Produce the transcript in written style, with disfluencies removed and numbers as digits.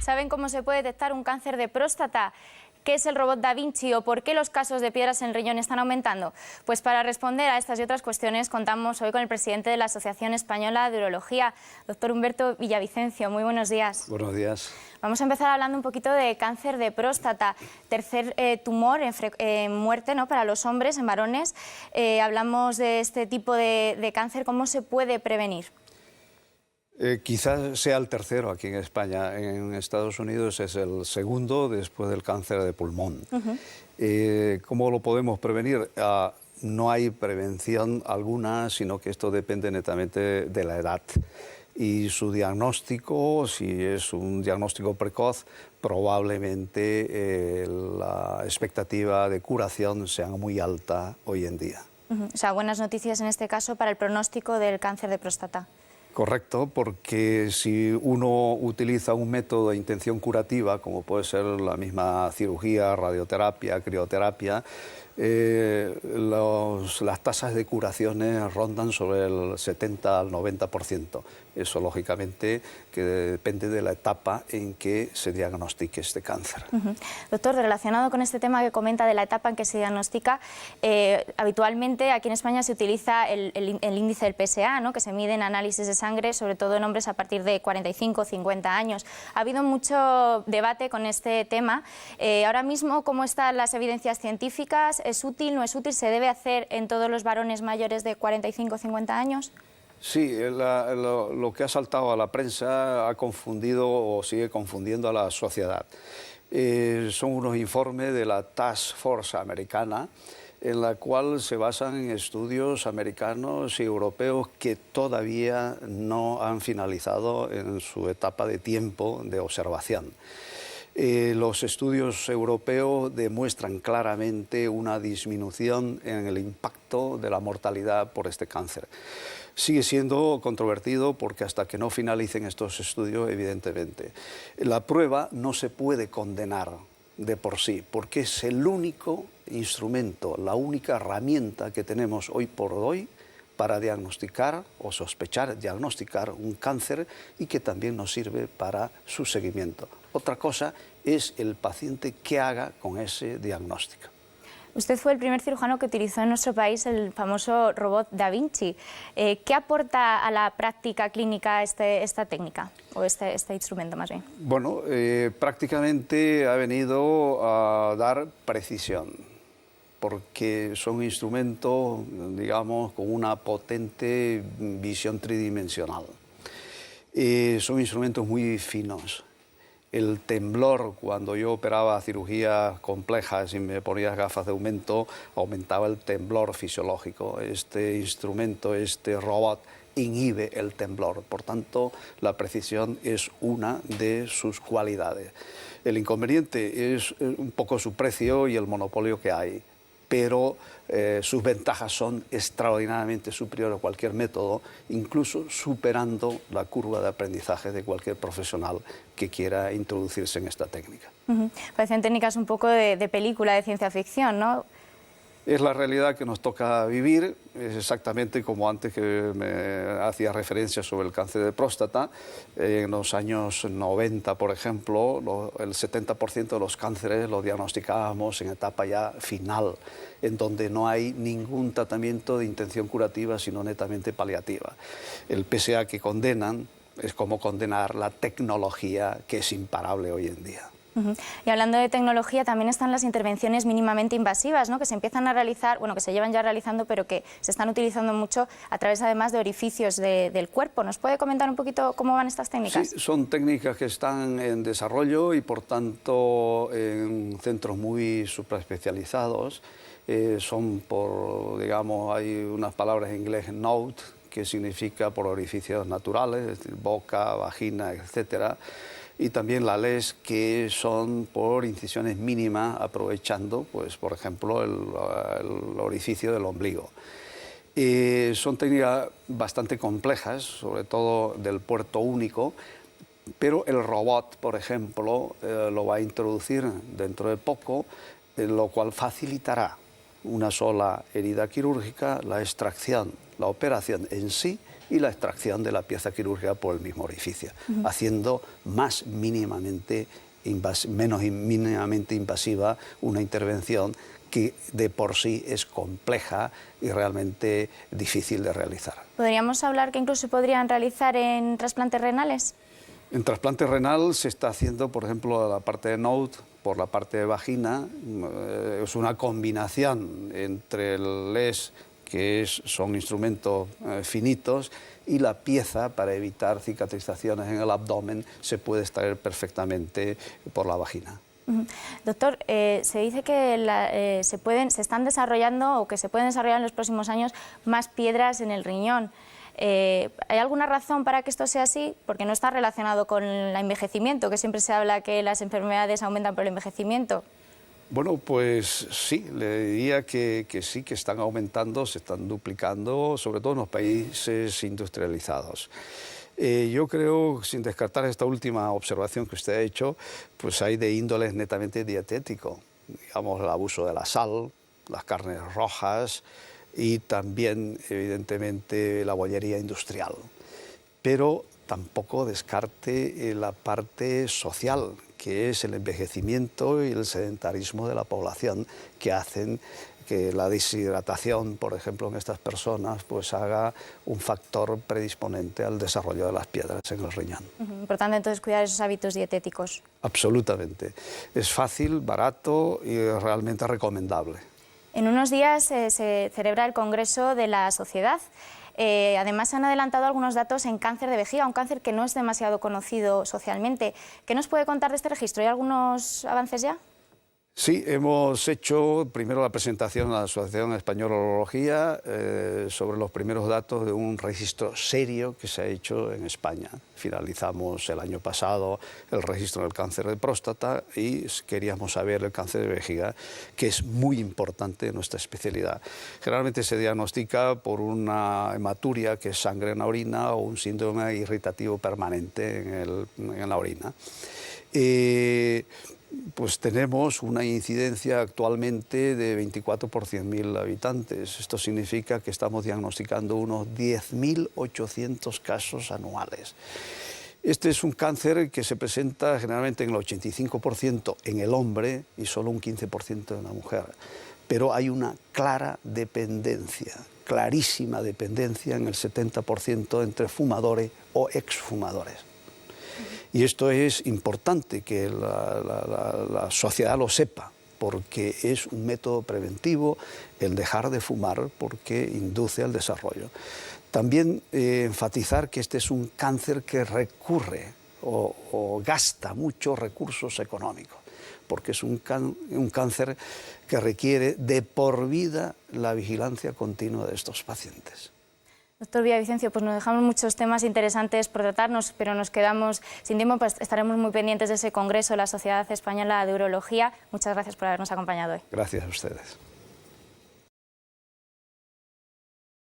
¿Saben cómo se puede detectar un cáncer de próstata? ¿Qué es el robot Da Vinci o por qué los casos de piedras en el riñón están aumentando? Pues para responder a estas y otras cuestiones contamos hoy con el presidente de la Asociación Española de Urología, doctor Humberto Villavicencio. Muy buenos días. Buenos días. Vamos a empezar hablando un poquito de cáncer de próstata, tercer tumor en muerte, ¿no?, para los hombres, en varones. Hablamos de este tipo de cáncer, ¿cómo se puede prevenir? Quizás sea el tercero aquí en España. En Estados Unidos es el segundo después del cáncer de pulmón. ¿Cómo lo podemos prevenir? No hay prevención alguna, sino que esto depende netamente de la edad. Y su diagnóstico, si es un diagnóstico precoz, probablemente la expectativa de curación sea muy alta hoy en día. O sea, buenas noticias en este caso para el pronóstico del cáncer de próstata. Correcto, porque si uno utiliza un método de intención curativa, como puede ser la misma cirugía, radioterapia, crioterapia, las tasas de curaciones rondan sobre el 70 al 90%. Eso, lógicamente, que depende de la etapa en que se diagnostique este cáncer. Doctor, relacionado con este tema que comenta de la etapa en que se diagnostica, habitualmente aquí en España se utiliza el índice del PSA, ¿no?, que se mide en análisis de sangre, sobre todo en hombres a partir de 45 o 50 años. Ha habido mucho debate con este tema. Ahora mismo, ¿cómo están las evidencias científicas? ¿Es útil, no es útil? ¿Se debe hacer en todos los varones mayores de 45 o 50 años? Sí, lo que ha saltado a la prensa ha confundido o sigue confundiendo a la sociedad. Son unos informes de la Task Force americana, en la cual se basan en estudios americanos y europeos que todavía no han finalizado en su etapa de tiempo de observación. Los estudios europeos demuestran claramente una disminución en el impacto de la mortalidad por este cáncer. Sigue siendo controvertido porque hasta que no finalicen estos estudios, evidentemente. La prueba no se puede condenar de por sí, porque es el único instrumento, la única herramienta que tenemos hoy por hoy para diagnosticar o sospechar, diagnosticar un cáncer y que también nos sirve para su seguimiento. Otra cosa es el paciente qué haga con ese diagnóstico. Usted fue el primer cirujano que utilizó en nuestro país el famoso robot Da Vinci. ¿Qué aporta a la práctica clínica esta técnica, o este instrumento más bien? Bueno, prácticamente ha venido a dar precisión, porque son instrumentos, digamos, con una potente visión tridimensional. Son instrumentos muy finos. El temblor, cuando yo operaba cirugías complejas y me ponía gafas de aumento, aumentaba el temblor fisiológico. Este instrumento, este robot, inhibe el temblor. Por tanto, la precisión es una de sus cualidades. El inconveniente es un poco su precio y el monopolio que hay, pero sus ventajas son extraordinariamente superiores a cualquier método, incluso superando la curva de aprendizaje de cualquier profesional que quiera introducirse en esta técnica. Parecen técnicas un poco de película de ciencia ficción, ¿no? Es la realidad que nos toca vivir, es exactamente como antes que me hacía referencia sobre el cáncer de próstata. En los años 90, por ejemplo, el 70% de los cánceres los diagnosticábamos en etapa ya final, en donde no hay ningún tratamiento de intención curativa, sino netamente paliativa. El PSA que condenan es como condenar la tecnología, que es imparable hoy en día. Y hablando de tecnología, también están las intervenciones mínimamente invasivas, ¿no?, que se empiezan a realizar, bueno, que se llevan ya realizando, pero que se están utilizando mucho a través, además, de orificios del cuerpo. ¿Nos puede comentar un poquito cómo van estas técnicas? Sí, son técnicas que están en desarrollo y, por tanto, en centros muy supraespecializados. Digamos, hay unas palabras en inglés, node, que significa por orificios naturales, es decir, boca, vagina, etcétera. Y también la LES, que son por incisiones mínimas, aprovechando, pues, por ejemplo, el orificio del ombligo. Son técnicas bastante complejas, sobre todo del puerto único, pero el robot, por ejemplo, lo va a introducir dentro de poco, lo cual facilitará una sola herida quirúrgica, la extracción, la operación en sí, y la extracción de la pieza quirúrgica por el mismo orificio, haciendo menos mínimamente invasiva una intervención que de por sí es compleja y realmente difícil de realizar. ¿Podríamos hablar que incluso se podrían realizar en trasplantes renales? En trasplante renal se está haciendo, por ejemplo, la parte de node por la parte de vagina. Es una combinación entre el LES, que son instrumentos finitos, y la pieza para evitar cicatrizaciones en el abdomen se puede extraer perfectamente por la vagina. Doctor, se dice que se están desarrollando o que se pueden desarrollar en los próximos años más piedras en el riñón. ¿Hay alguna razón para que esto sea así? Porque no está relacionado con el envejecimiento, que siempre se habla que las enfermedades aumentan por el envejecimiento. Bueno, pues sí, le diría que sí, que están aumentando, se están duplicando, sobre todo en los países industrializados. Yo creo, sin descartar esta última observación que usted ha hecho, pues hay de índoles netamente dietético, digamos el abuso de la sal, las carnes rojas y también, evidentemente, la bollería industrial. Pero tampoco descarte la parte social, que es el envejecimiento y el sedentarismo de la población, que hacen que la deshidratación, por ejemplo, en estas personas, pues haga un factor predisponente al desarrollo de las piedras en el riñón. Importante entonces cuidar esos hábitos dietéticos. Absolutamente. Es fácil, barato y realmente recomendable. En unos días se celebra el Congreso de la Sociedad. Además, se han adelantado algunos datos en cáncer de vejiga, un cáncer que no es demasiado conocido socialmente. ¿Qué nos puede contar de este registro? ¿Hay algunos avances ya? Sí, hemos hecho primero la presentación a la Asociación Española de Urología sobre los primeros datos de un registro serio que se ha hecho en España. Finalizamos el año pasado el registro del cáncer de próstata y queríamos saber el cáncer de vejiga, que es muy importante en nuestra especialidad. Generalmente se diagnostica por una hematuria, que es sangre en la orina, o un síndrome irritativo permanente en la orina. Pues tenemos una incidencia actualmente de 24 por 100.000 habitantes. Esto significa que estamos diagnosticando unos 10.800 casos anuales. Este es un cáncer que se presenta generalmente en el 85% en el hombre y solo un 15% en la mujer. Pero hay una clara dependencia, clarísima dependencia en el 70% entre fumadores o exfumadores. Y esto es importante que la sociedad lo sepa, porque es un método preventivo el dejar de fumar, porque induce al desarrollo. También enfatizar que este es un cáncer que recurre o gasta muchos recursos económicos, porque es un cáncer que requiere de por vida la vigilancia continua de estos pacientes. Doctor Villavicencio, pues nos dejamos muchos temas interesantes por tratarnos, pero nos quedamos sin tiempo, pues estaremos muy pendientes de ese congreso de la Sociedad Española de Urología. Muchas gracias por habernos acompañado hoy. Gracias a ustedes.